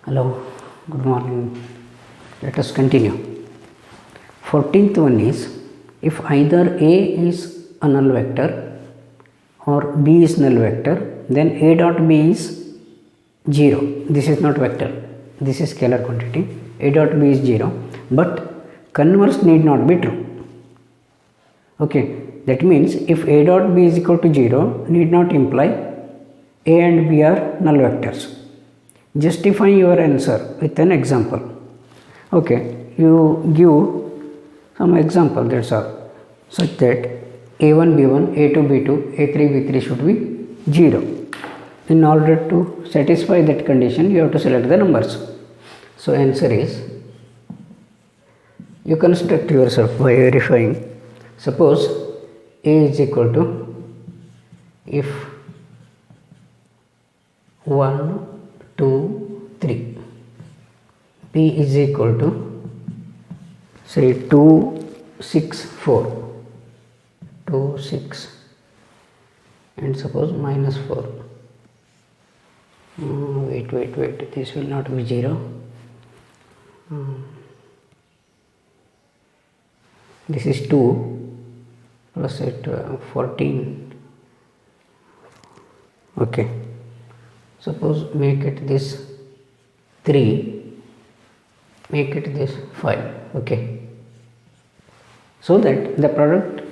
Hello, good morning. Let us continue. 14th one is, if either A is a null vector or B is null vector, then A dot B is 0. This is not vector, this is scalar quantity. A dot B is 0, but converse need not be true. Okay, that means if A dot B is equal to 0 need not imply A and B are null vectors. Justify your answer with an example. Okay, you give some example, that's all, such that A1 B1, A2 B2, A3 B3 should be 0. In order to satisfy that condition, you have to select the numbers. So answer is, you construct yourself by verifying. Suppose A is equal to, if 1 2 3, B is equal to say 2 6 4, 2 6 and suppose minus 4. Wait, this will not be 0. This is 2 plus 14. Okay, suppose make it this 3, make it this 5. Okay, so that the product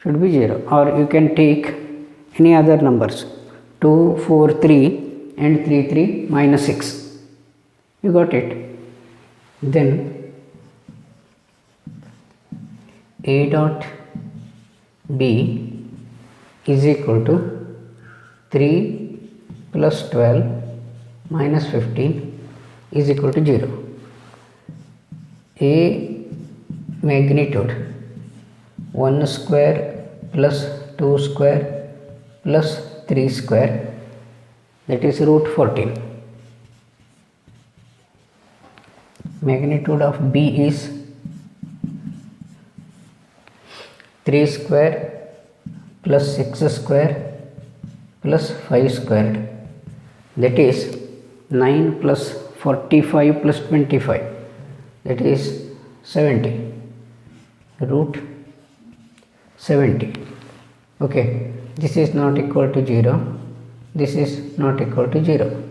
should be 0, or you can take any other numbers, 2 4 3 and 3 3 minus 6. You got it. Then A dot B is equal to 3 plus 12 minus 15 is equal to 0. A magnitude 1 square plus 2 square plus 3 square, that is root 14. Magnitude of B is 3 square plus 6 square plus 5 squared, that is 9 plus 45 plus 25, that is 70, root 70. Okay, this is not equal to 0, this is not equal to 0.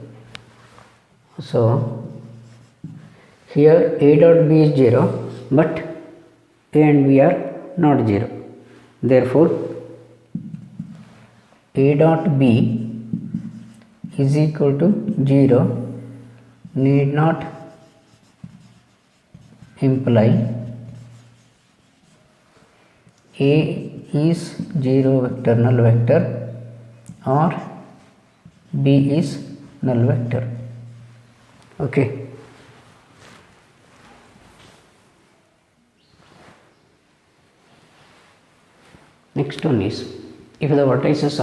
So here A dot B is 0, but A and B are not 0. Therefore A dot B is equal to 0 need not imply A is 0 vector null vector or B is null vector. Okay. Next one is, if the vertices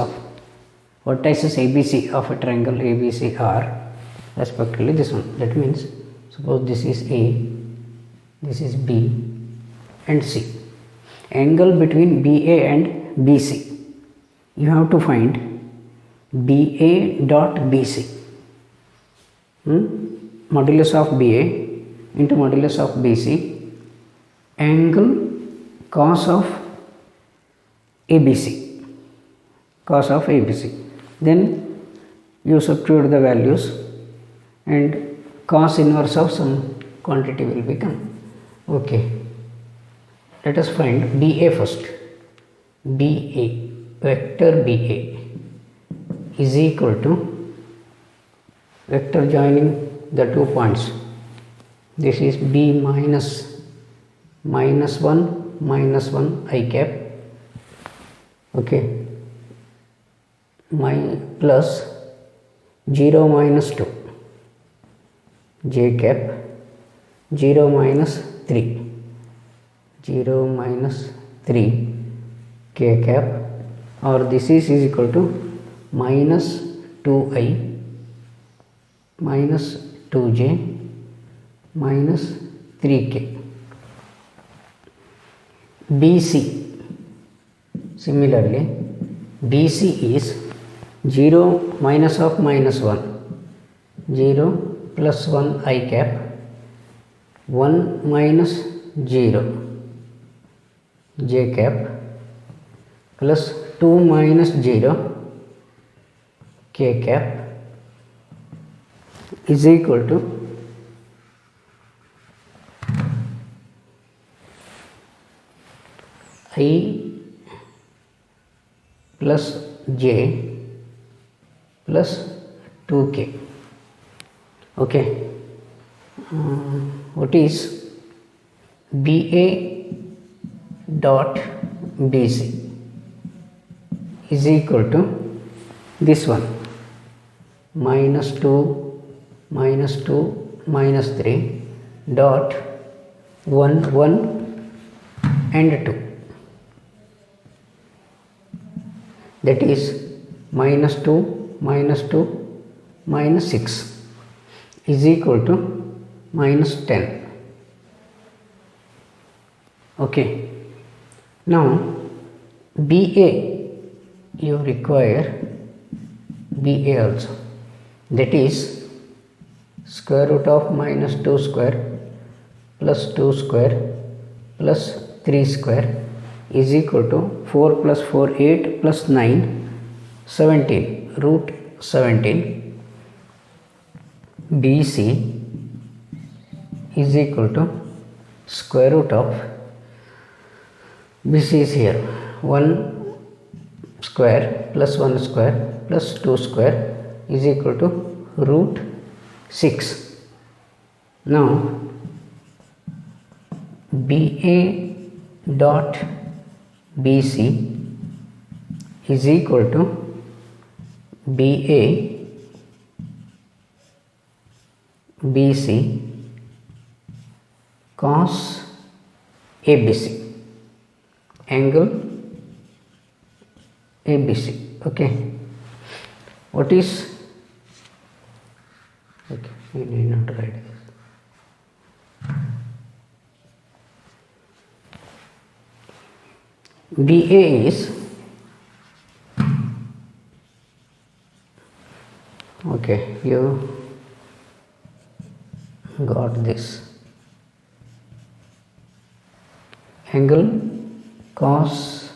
ABC of a triangle ABC are respectively this one, that means suppose this is A, this is B and C. Angle between BA and BC, you have to find BA dot BC. Modulus of BA into modulus of BC, angle cos of ABC, cos of ABC. Then you substitute the values and cos inverse of some quantity will become. Okay, let us find BA first. BA, vector BA is equal to vector joining the 2 points. This is B minus 1 I cap. Okay, my plus 0 minus 2 j cap, 0 minus 3 k cap, or this is equal to minus 2i minus 2j minus 3k. BC, similarly BC is 0 minus of minus 1, 0 plus 1 I cap, 1 minus 0 j cap, plus 2 minus 0 k cap is equal to I plus j plus 2k. Okay, what is BA dot BC is equal to this one, minus 2 minus 2 minus 3 dot 1 1 and 2, that is minus 2 minus 2 minus 6 is equal to minus 10. Okay, now BA you require BA also, that is square root of minus 2 square plus 2 square plus 3 square is equal to 4 plus 4 8 plus 9 17 root 17. BC is equal to square root of, BC is here, 1 square plus 1 square plus 2 square is equal to root 6. Now BA dot BC is equal to BA BC cos ABC, angle ABC. Okay, what is, okay, I need not write this. BA is, okay, you got this, angle cos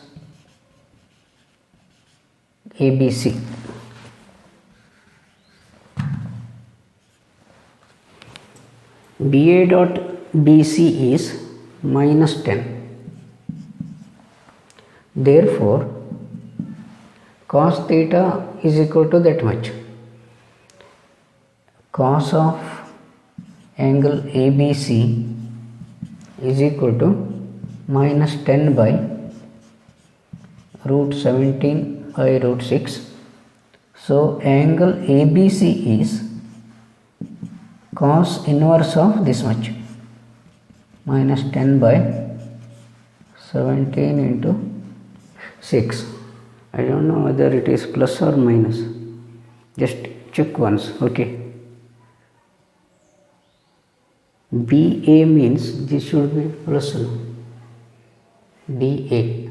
ABC. BA dot BC is minus 10. Therefore, cos theta is equal to that much. Cos of angle ABC is equal to minus 10 by root 17 by root 6. So, angle ABC is cos inverse of this much, minus 10 by 17 into 6. I don't know whether it is plus or minus, just check once. Okay, BA means this should be plus, BA,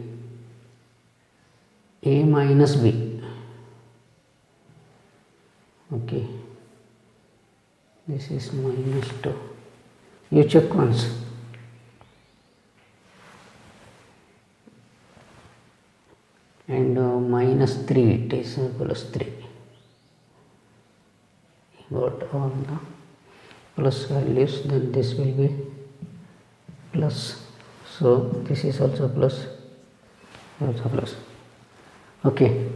A minus B. Okay, this is minus 2. You check once. And minus 3, it is plus 3. Got all the plus values, then this will be plus. So this is also plus, also plus. Okay.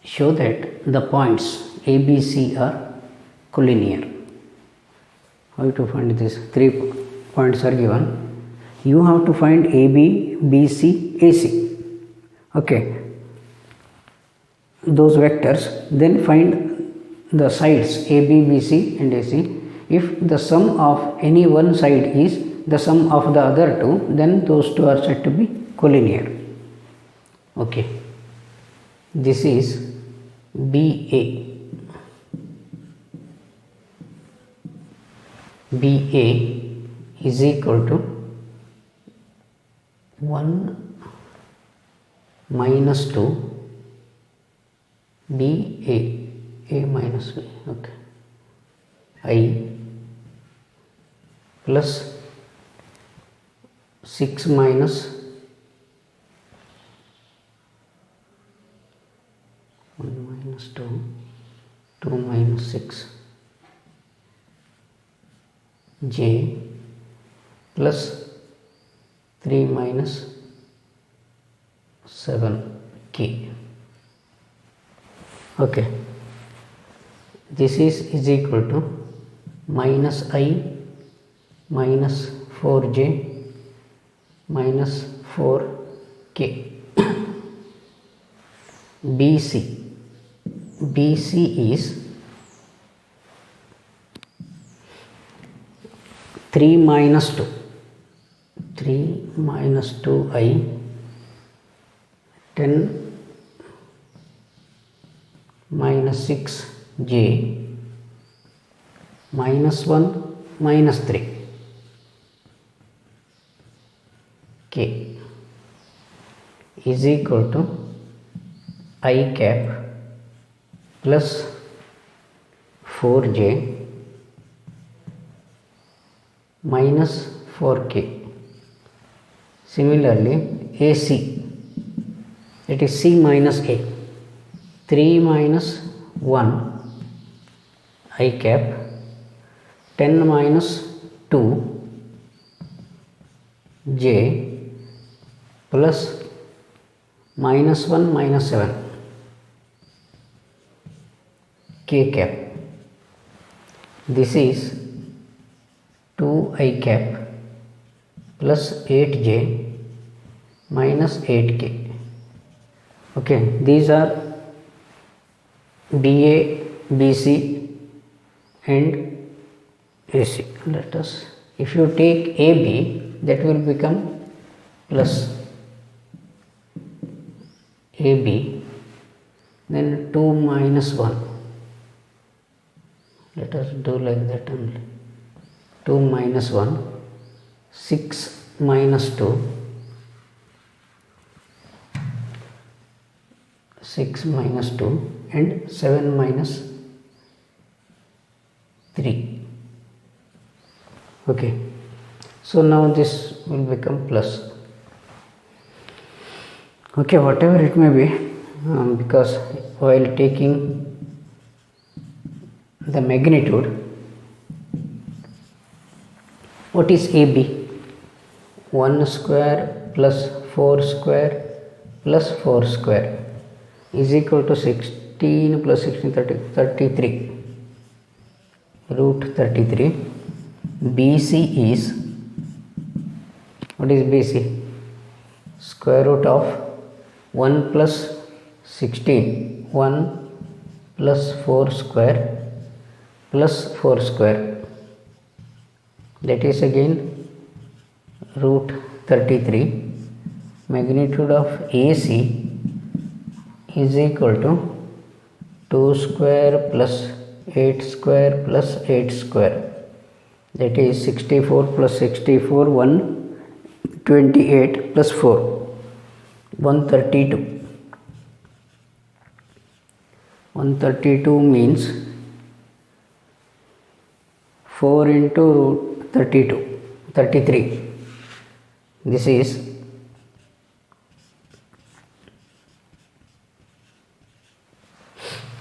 Show that the points ABC are collinear. How to find this? 3 points are given. You have to find AB, BC, AC. Okay. Those vectors, then find the sides AB, BC and AC. If the sum of any one side is the sum of the other two, then those two are said to be collinear. Okay. This is BA. BA is equal to 1 minus 2 b a minus b, okay, I plus 6 minus 1 minus 2 2 minus 6 j plus 3 minus 7 k. Okay, this is equal to minus I minus 4j minus 4k. BC is 3 minus 2 I 10 minus 6 j minus 1 minus 3 k is equal to I cap plus 4j minus 4k. Similarly, AC, that is C minus A, 3 minus 1 I cap 10 minus 2 j plus minus 1 minus 7 k cap. This is 2 I cap plus 8j minus 8k. Okay, these are BA, BC and AC. Let us, if you take AB, that will become plus AB, then 2 minus 1. Let us do like that only. 2 minus 1, 6 minus 2, 6 minus 2 and 7 minus 3. Okay, so now this will become plus. Okay, whatever it may be, because while taking the magnitude, what is AB? 1 square plus 4 square plus 4 square is equal to 16 plus 16, 33, root 33. BC is, what is BC? Square root of 1 plus 16, 1 plus 4 square plus 4 square, that is again root 33. Magnitude of AC is equal to 2 square plus 8 square plus 8 square, that is 64 plus 64, 128 plus 4, 132. 132 means 4 into root 32, 33. This is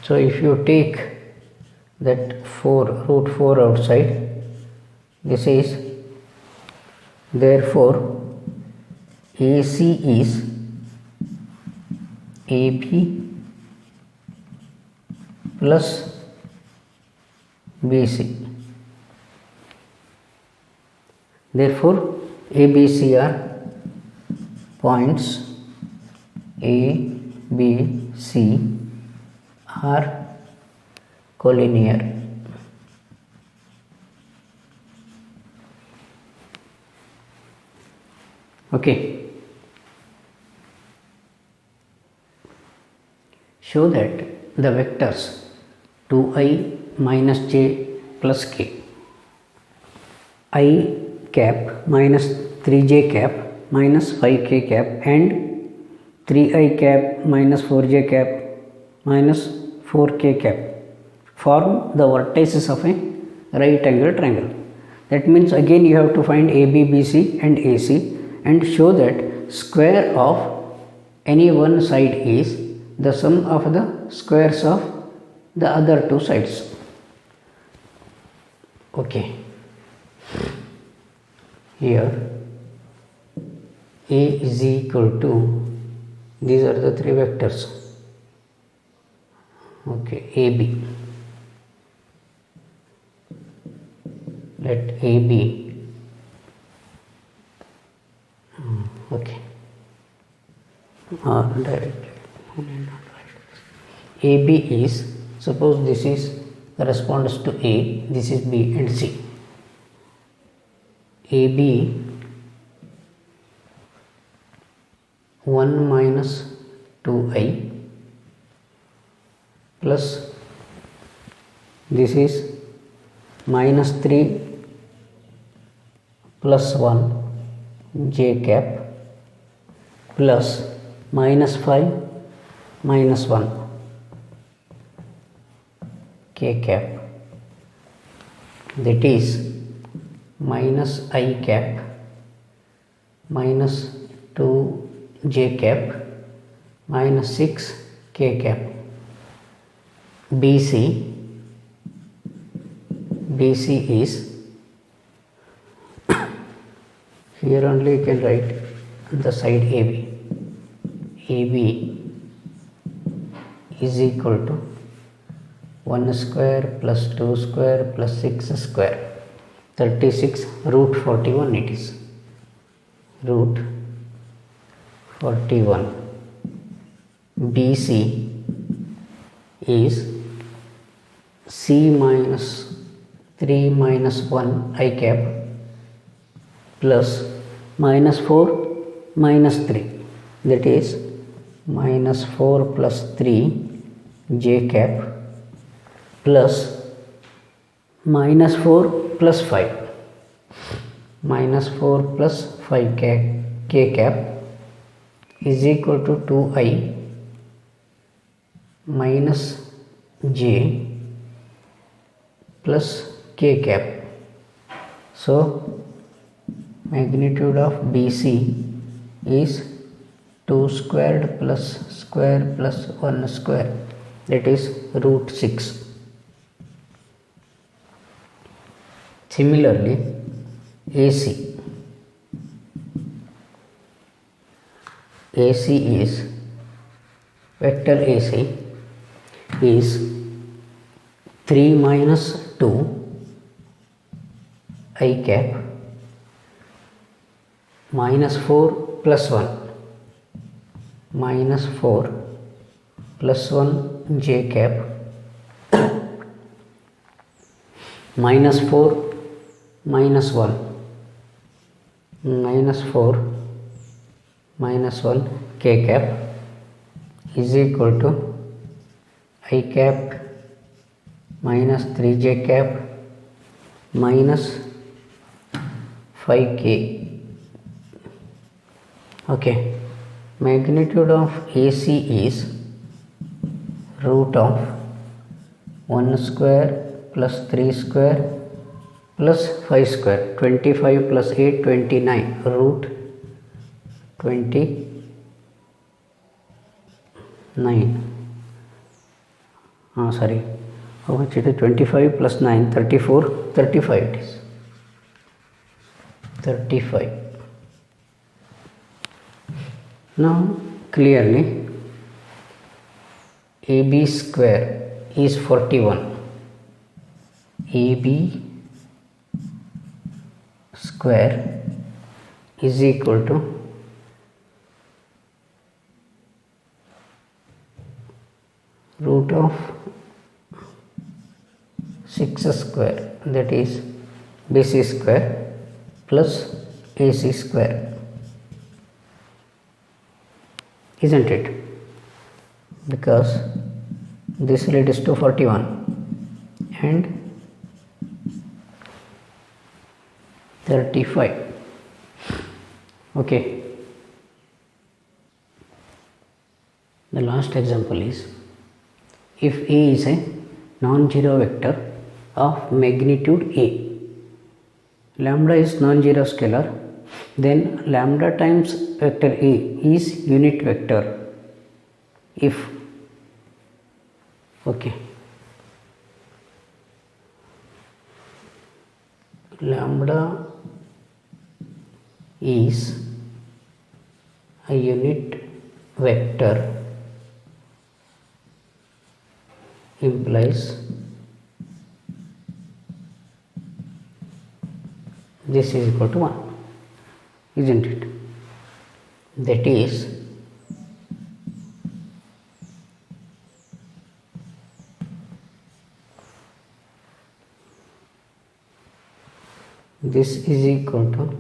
so if you take that 4, root 4 outside, this is, therefore AC is AB plus BC. Therefore ABC are points A, B, C are collinear. Okay, show that the vectors 2i minus j plus k, I cap minus 3j cap minus 5k cap and 3i cap minus 4j cap minus 4k cap form the vertices of a right angle triangle. That means again you have to find AB, BC and AC and show that square of any one side is the sum of the squares of the other two sides. Okay. Here A is equal to, these are the three vectors. Okay, AB. Let AB, okay, or directly AB is, suppose this is corresponds to A, this is B and C. AB 1 minus 2i plus this is minus 3 plus 1 j cap plus minus 5 minus 1 k cap, that is minus I cap minus 2 j cap minus 6 k cap. BC is, here only you can write the side AB. AB is equal to 1 square plus 2 square plus 6 square, 36 root 41 it is, root 41. BC is C minus 3 minus 1 I cap plus minus 4 minus 3, that is minus 4 plus 3 j cap plus minus 4 plus 5 minus 4 plus 5 k cap is equal to 2i minus j plus k cap. So magnitude of BC is 2 squared plus square plus 1 square, that is root 6. Similarly, AC is, vector AC is 3 minus 2 I cap minus 4 plus 1 minus 4 plus 1 j cap minus 4 minus 1 minus 4 minus 1 k cap is equal to I cap minus 3j cap minus 5k. Okay, magnitude of AC is root of 1 square plus 3 square plus 5 square, 25 plus 8 29, root 29. Sorry, how much it is? 25 plus 9, 34, 35 it is, 35. Now clearly AB square is 41. AB square is equal to root of 6 square, that is BC square plus AC square, isn't it? Because this leads to 41 and 35. Okay, The last example is, if A is a non-zero vector of magnitude A, lambda is non-zero scalar, then lambda times vector A is unit vector if, okay, lambda is a unit vector implies this is equal to 1, isn't it? That is, this is equal to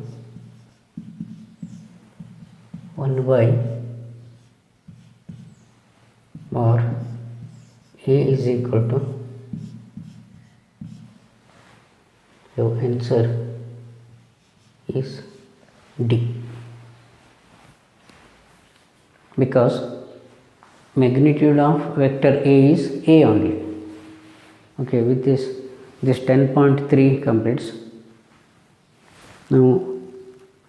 1 by or A is equal to, your answer is D, because magnitude of vector A is A only. Okay, with this 10.3 completes. Now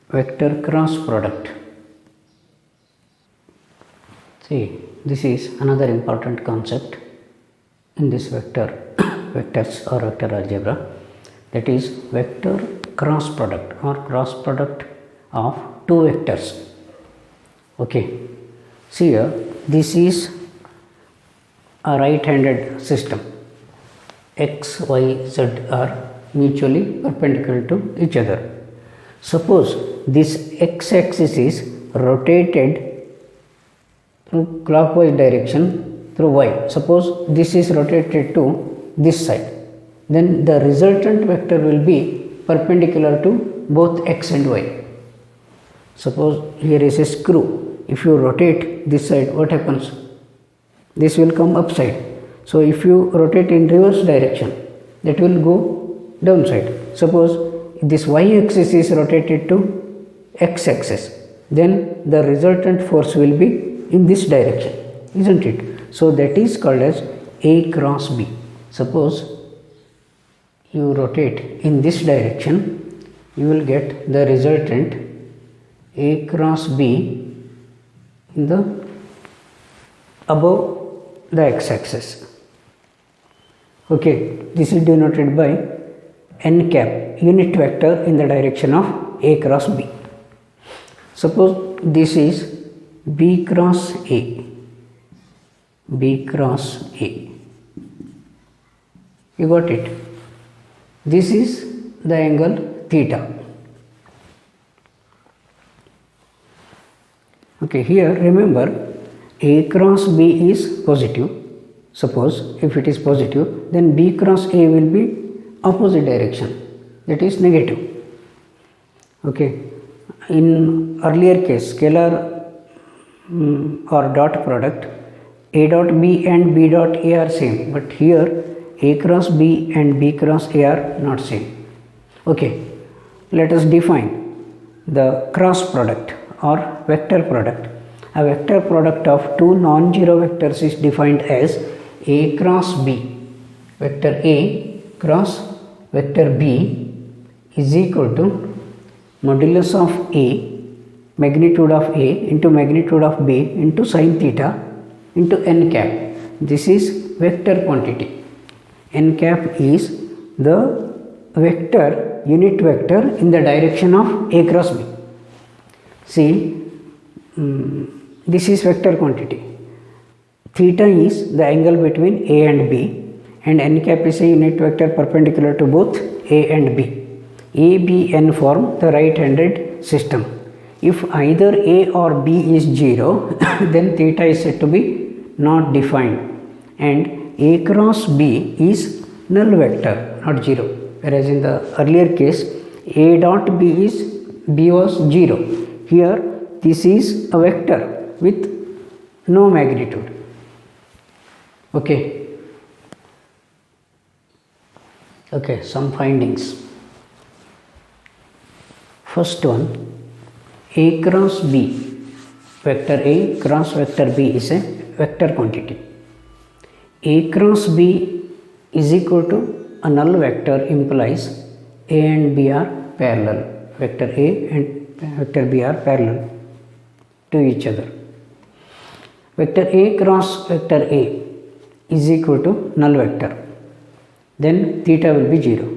vector cross product. See, this is another important concept in this vectors or vector algebra, that is vector cross product or cross product of two vectors. Okay, see here, this is a right-handed system. X, Y, Z are mutually perpendicular to each other. Suppose this x-axis is rotated through clockwise direction through y. Suppose this is rotated to this side, then the resultant vector will be perpendicular to both x and y. Suppose here is a screw. If you rotate this side, what happens? This will come upside. So if you rotate in reverse direction, that will go downside. Suppose this y-axis is rotated to x-axis, then the resultant force will be in this direction, isn't it? So that is called as A cross B. Suppose you rotate in this direction, you will get the resultant A cross B in the above the x-axis. Okay, this is denoted by n cap, unit vector in the direction of A cross B. Suppose this is B cross A, B cross A. You got it? This is the angle theta. Okay, here remember A cross B is positive. Suppose if it is positive, then B cross A will be opposite direction, that is negative. Okay, in earlier case, scalar or dot product, A dot B and B dot A are same, but here A cross B and B cross A are not same. Okay, let us define the cross product or vector product. A vector product of two non-zero vectors is defined as A cross B. Vector A cross vector B is equal to modulus of A, magnitude of A into magnitude of B into sin theta into n cap. This is vector quantity. N cap is the vector, unit vector in the direction of A cross B. See, this is vector quantity. Theta is the angle between A and B, and n cap is a unit vector perpendicular to both A and B. A, B, n form the right-handed system. If either A or B is 0, then theta is said to be not defined, and A cross B is null vector, not 0. Whereas in the earlier case, A dot B was 0. Here this is a vector with no magnitude. Okay. Okay, some findings. First one, A cross B, vector A cross vector B is a vector quantity. A cross B is equal to a null vector implies A and B are parallel. Vector A and vector B are parallel to each other. Vector A cross vector A is equal to null vector. Then theta will be 0.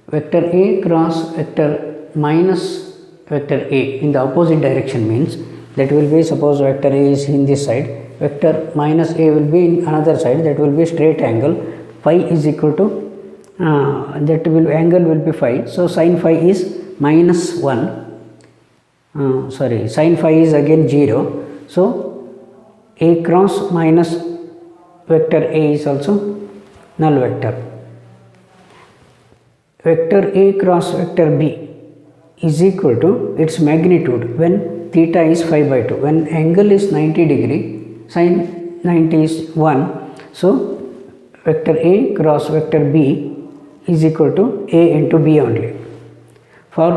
Vector A cross vector minus vector A in the opposite direction means that will be, suppose vector A is in this side, vector minus A will be in another side, that will be straight angle. Phi is equal to angle will be phi. So sin phi is minus 1. Sin phi is again 0. So A cross minus vector A is also null vector. Vector A cross vector B is equal to its magnitude when theta is 5 by 2. When angle is 90 degree, sin 90 is 1. So vector A cross vector B is equal to A into B only. For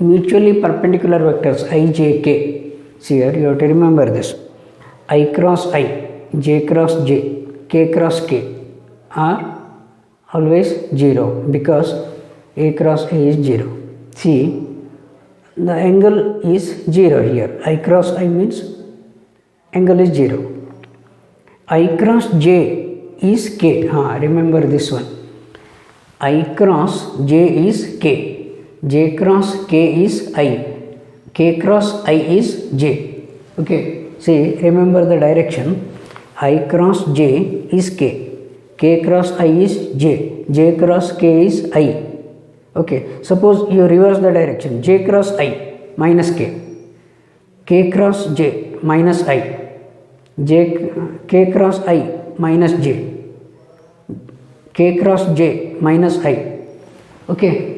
mutually perpendicular vectors I, J, K, see here you have to remember this. I cross I, J cross J, K cross K are always 0 because A cross A is 0. See, the angle is 0 here. I cross I means angle is 0. I cross J is K. Remember this one. I cross J is K. J cross K is I. K cross I is J. Okay. See, remember the direction. I cross J is K. K cross I is J. J cross K is I. Okay. Suppose you reverse the direction. J cross I minus K. K cross J minus I. K cross I minus J. K cross J minus I. Okay.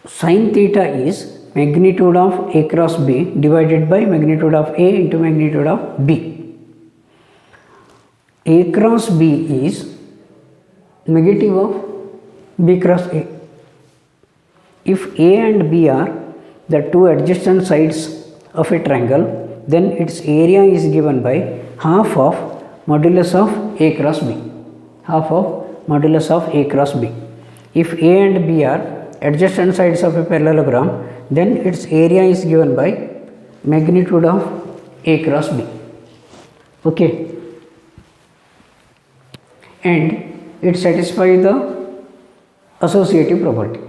Sin theta is magnitude of A cross B divided by magnitude of A into magnitude of B. A cross B is negative of B cross A. If A and B are the two adjacent sides of a triangle, then its area is given by half of modulus of A cross B. Half of modulus of A cross B. If A and B are adjacent sides of a parallelogram, then its area is given by magnitude of A cross B. Okay. And it satisfies the associative property,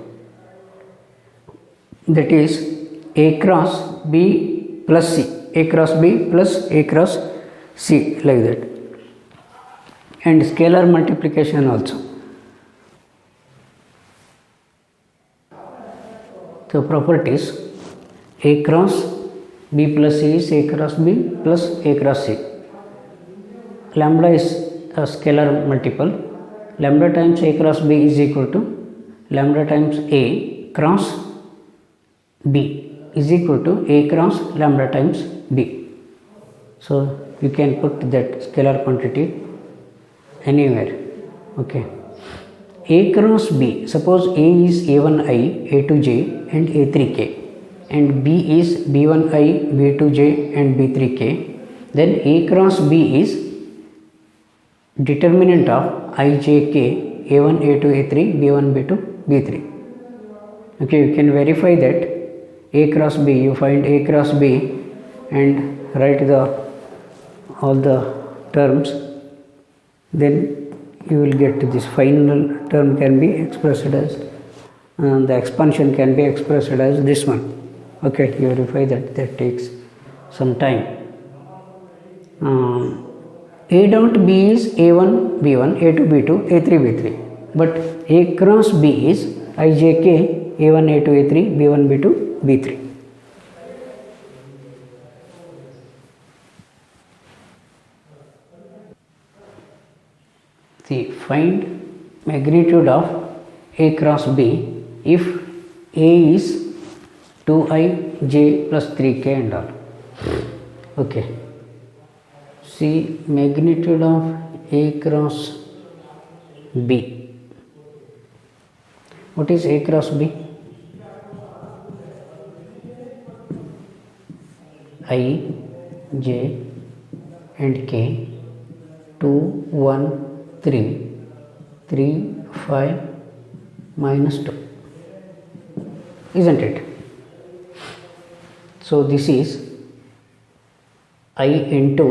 that is A cross B plus C, A cross B plus A cross C, like that, and scalar multiplication also. So properties: A cross B plus C is A cross B plus A cross C. Lambda is a scalar multiple. Lambda times A cross B is equal to lambda times A cross B is equal to A cross lambda times B. So you can put that scalar quantity anywhere. Okay. A cross B, suppose A is A1i, A2j and A3k, and B is B1i, B2j and B3k, then A cross B is determinant of ijk, A1, A2, A3, B1, B2, B3. Okay, you can verify that A cross B, you find A cross B and write all the terms, then you will get this final term can be expressed as the expansion can be expressed as this one. Okay, you verify that takes some time. A dot B is A1 B1, A2 B2, A3 B3, but A cross B is ijk, A1 A2 A3, B1 B2 B3. See, find magnitude of A cross B if A is 2i, j plus 3k and all. Okay. See, magnitude of A cross B. What is A cross B? I, j and k, 2, 1, 3, 3, 5, minus 2, isn't it? So this is I into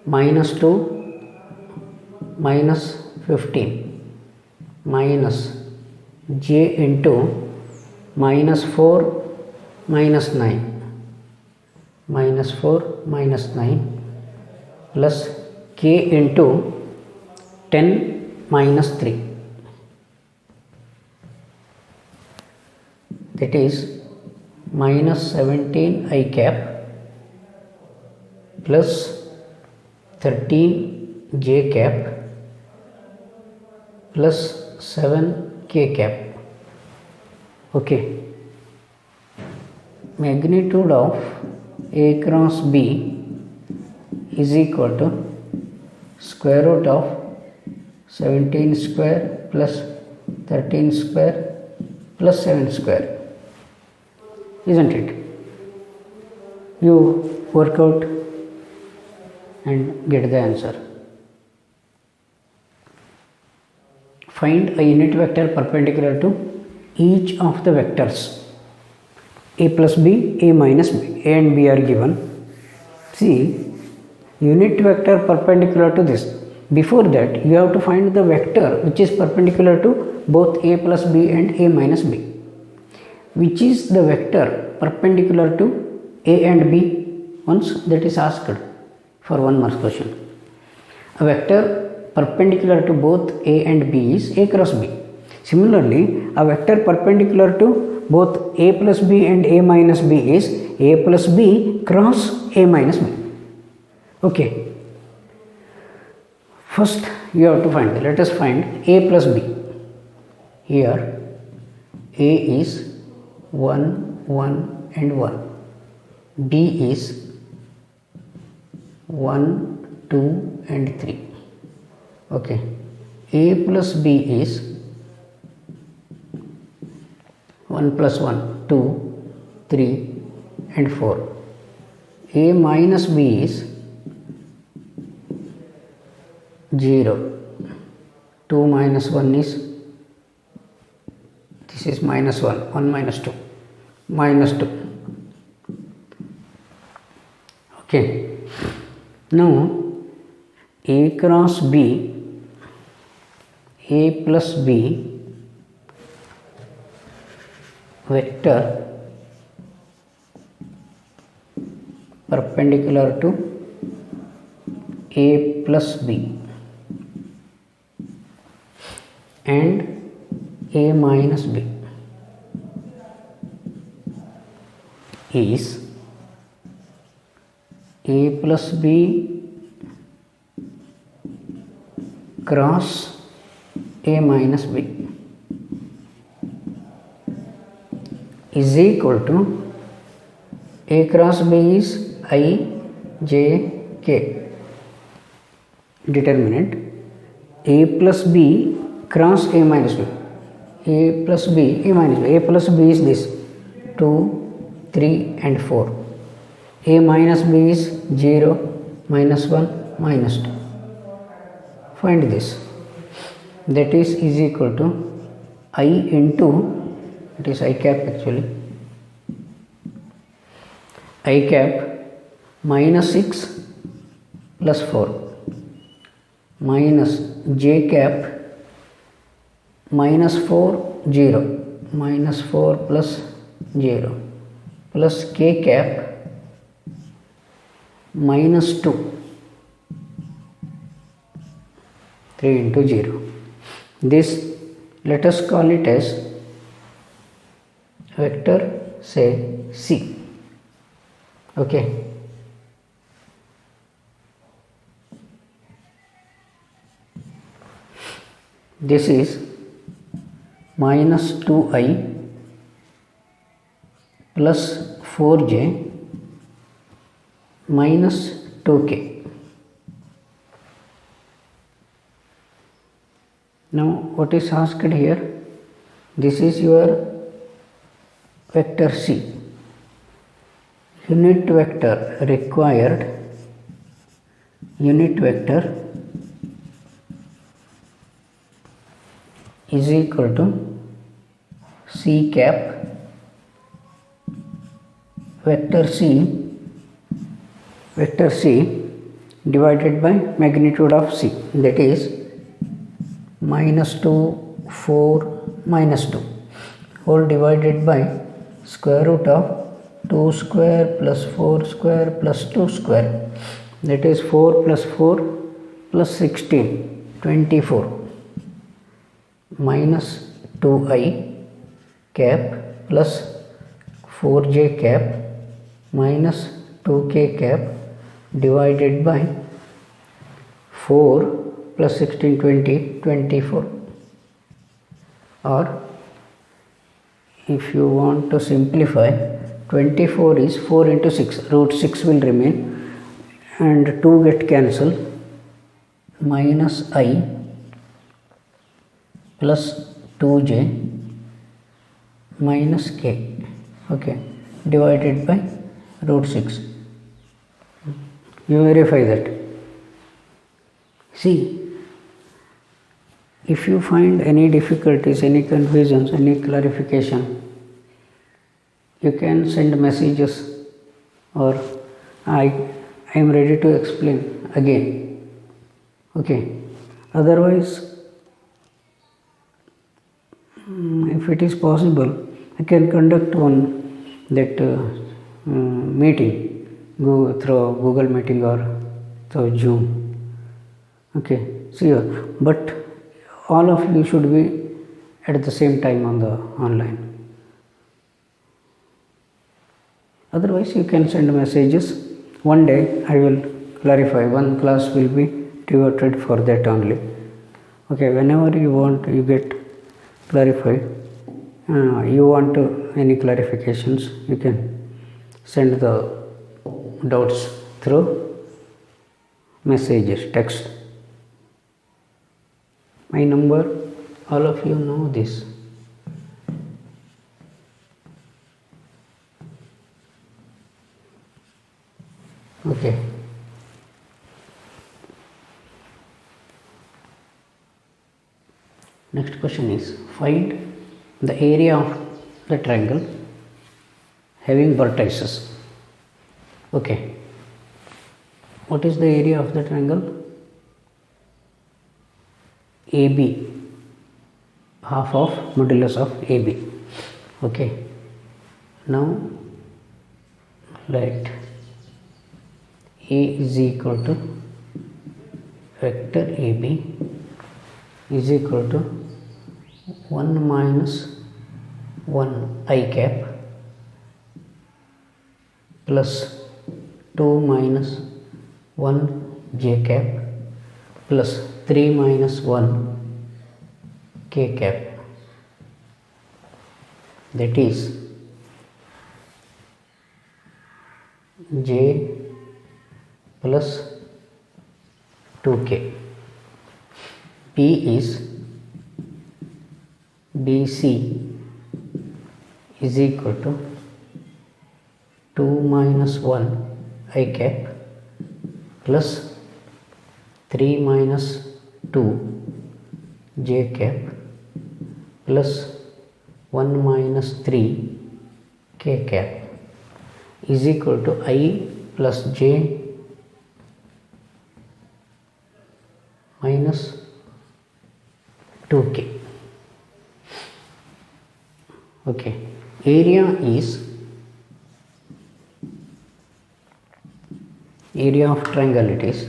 minus 2 minus 15 minus j into minus 4 minus 9 minus 4 minus 9 plus k into 10 minus 3, that is minus 17 I cap plus 13 j cap plus 7 k cap. Okay, magnitude of A cross B is equal to square root of 17 square plus 13 square plus 7 square, isn't it? You work out and get the answer. Find a unit vector perpendicular to each of the vectors a plus b, a minus b. A and b are given. See, unit vector perpendicular to this. Before that, you have to find the vector which is perpendicular to both a plus b and a minus b. Which is the vector perpendicular to a and b? Once that is asked for 1 mark question. A vector perpendicular to both a and b is a cross b. Similarly, a vector perpendicular to both a plus b and a minus b is a plus b cross a minus b. Okay. First, you have to find, let us find a plus b. Here, a is 1, 1 and 1. B is 1, 2 and 3. Okay. A plus b is 1 plus 1, 2, 3 and 4. A minus b is 0. 2 minus 1 is, this is minus 1, 1 minus 2, minus 2. Okay. Now, A cross B, A plus B vector perpendicular to A plus B and A minus B is A plus B cross A minus B is equal to A cross B is I, j, k. Determinant A plus B cross A minus B. A plus B, A minus B. A plus B is this 2, 3 and 4. A minus B is 0, minus 1, minus 2. Find this. That is equal to I into, it is I cap actually, I cap minus 6 plus 4 minus j cap minus 4, 0, minus 4 plus 0 plus k cap minus 2, 3 into 0. This, let us call it as vector, say C. Okay. This is minus 2i plus 4j minus 2k. Now, what is asked here? This is your vector C. unit vector required, unit vector is equal to c cap vector c divided by magnitude of c, that is -2 4 -2 whole divided by square root of 2 square plus 4 square plus 2 square, that is 4 plus 4 plus 16 24 minus 2i cap plus 4j cap minus 2k cap divided by 4 plus 16 20 24. Or if you want to simplify, 24 is 4 into 6, root 6 will remain and 2 get cancelled, minus I plus 2j minus k, okay, divided by root 6. You verify that. See, if you find any difficulties, any confusions, any clarification, you can send messages or I am ready to explain again. Okay. Otherwise, if it is possible, I can conduct one that meeting, go through Google Meeting or through Zoom. Okay. See, but all of you should be at the same time on the online. Otherwise, you can send messages. One day I will clarify. One class will be devoted for that only. Okay, whenever you want, you get clarified. You want any clarifications, you can send the doubts through messages, text. My number, all of you know this. Okay. Next question is, find the area of the triangle having vertices. Okay. What is the area of the triangle? AB, half of modulus of AB. Okay. Now let A is equal to vector AB is equal to 1 minus 1 I cap plus 2 minus 1 j cap plus 3 minus 1 k cap, that is j plus 2k. P is BC is equal to 2 minus 1 I cap plus 3 minus 2 j cap plus 1 minus 3 k cap is equal to I plus j minus 2k. Okay, area of triangle, it is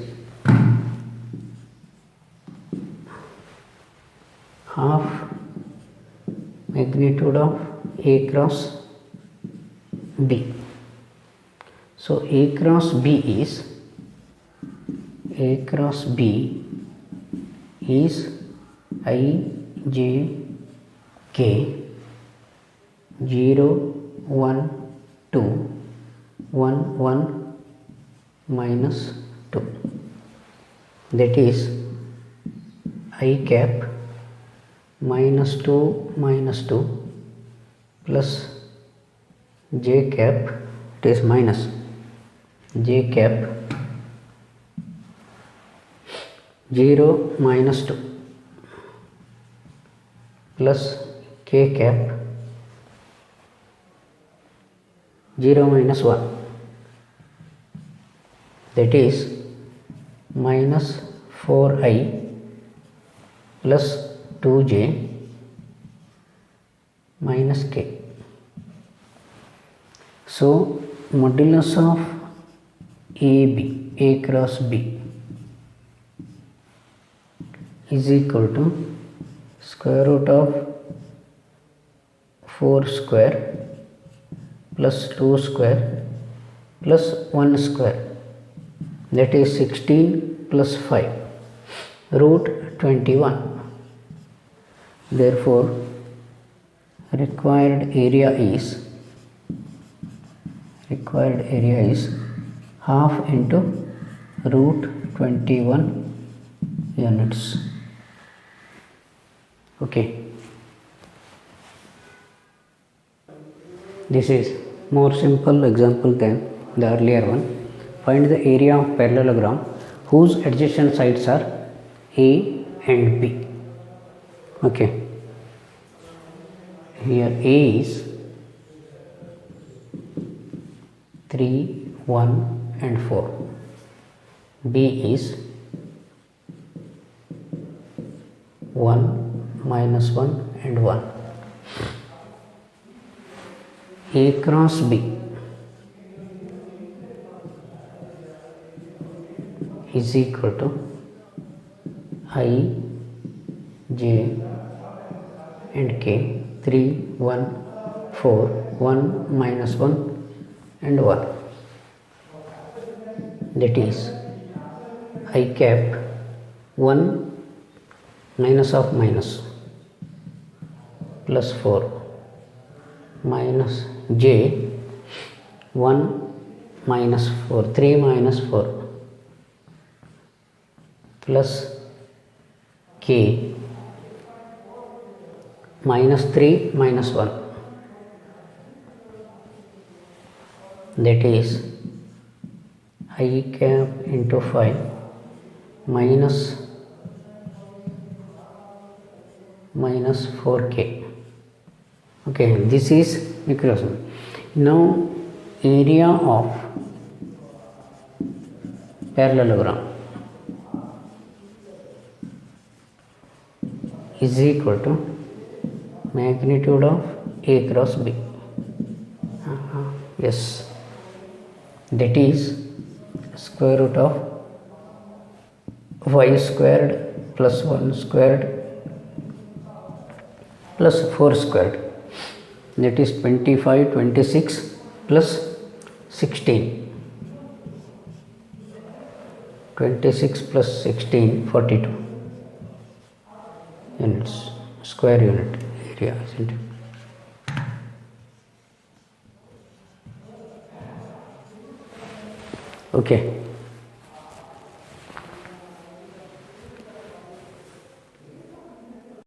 half magnitude of A cross B. So A cross B is I j k 0 1 2 1 1 minus 2, that is I cap minus 2 plus j cap, it it is minus j cap 0 minus 2 plus k cap 0 minus 1, that is minus 4i plus 2j minus k. So modulus of AB, A cross B, is equal to square root of 4 square plus 2 square plus 1 square, that is 16 plus 5 root 21. Therefore required area is half into root 21 units. Okay, this is more simple example than the earlier one. Find the area of parallelogram whose adjacent sides are A and B. Okay, here A is 3, 1 and 4. B is 1, minus 1 and 1. A cross B is equal to I, J and K, 3, 1, 4, 1 minus 1 and 1, that is I cap 1 minus of minus plus 4 minus j 1 minus 4, 3 minus 4 plus k minus 3 minus 1, that is I cap into 5 minus 4k. Okay, this is equation. Now area of parallelogram is equal to magnitude of A cross B. Yes, that is square root of y squared plus 1 squared plus 4 squared, that is 25, 26 plus 16, 26 plus 16, 42 units, square unit area, isn't it? Okay.